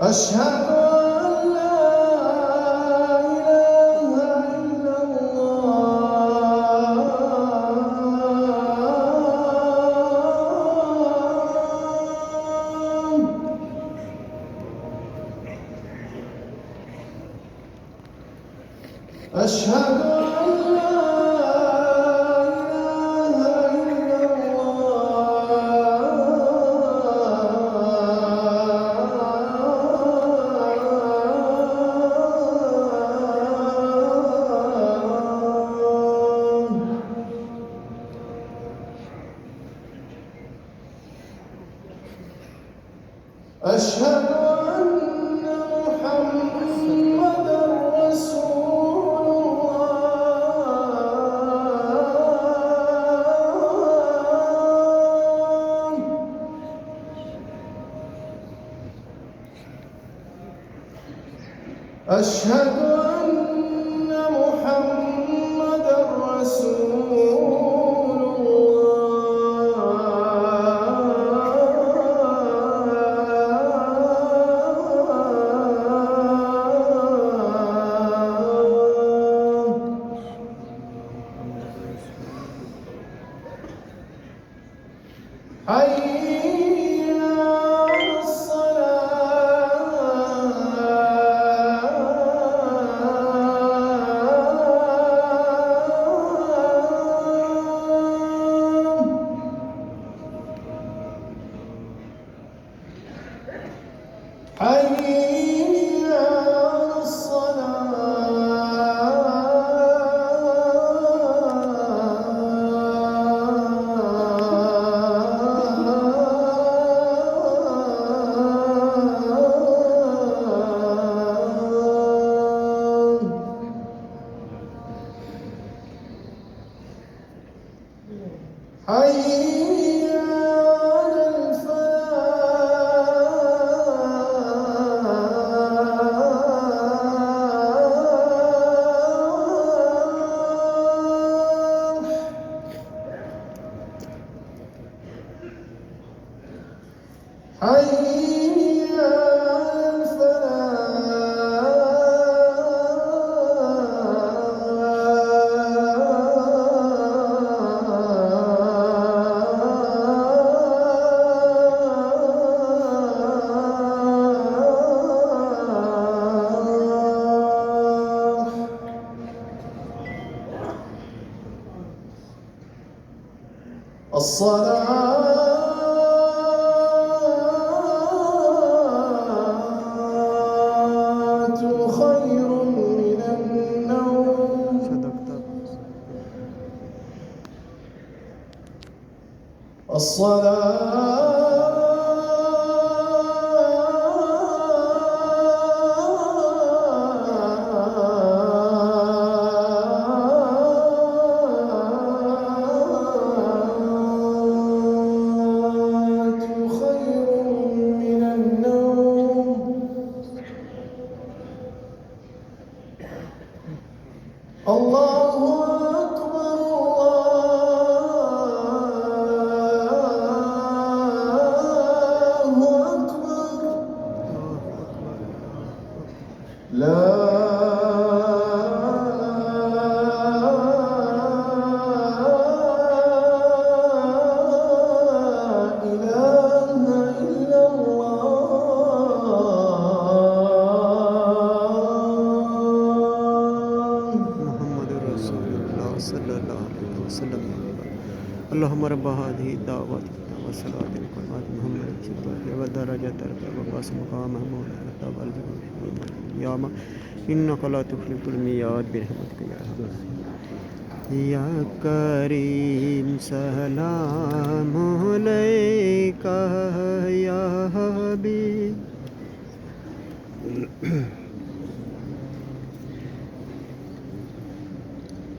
أشهد أن لا إله إلا الله. أشهد أن لا أشهد أن محمدًا رسول الله. أشهد أن محمدًا رسول حي على الصلاة. حي على الصلاة. حي على الفلاح. حي على الصلاة خير من النوم. الله أكبر الله أكبر. لا إله إلا الله. محمد رسول الله صلى الله عليه وسلم. اللهم رب هذه الدعوات والصلاة القائمة محمد والدرجات الرفيعة مقام محمود التواب القيامة إنك لا تخلف الميعاد برحمتك يا أرحم الراحمين. يا كريم سلام عليك يا حبيب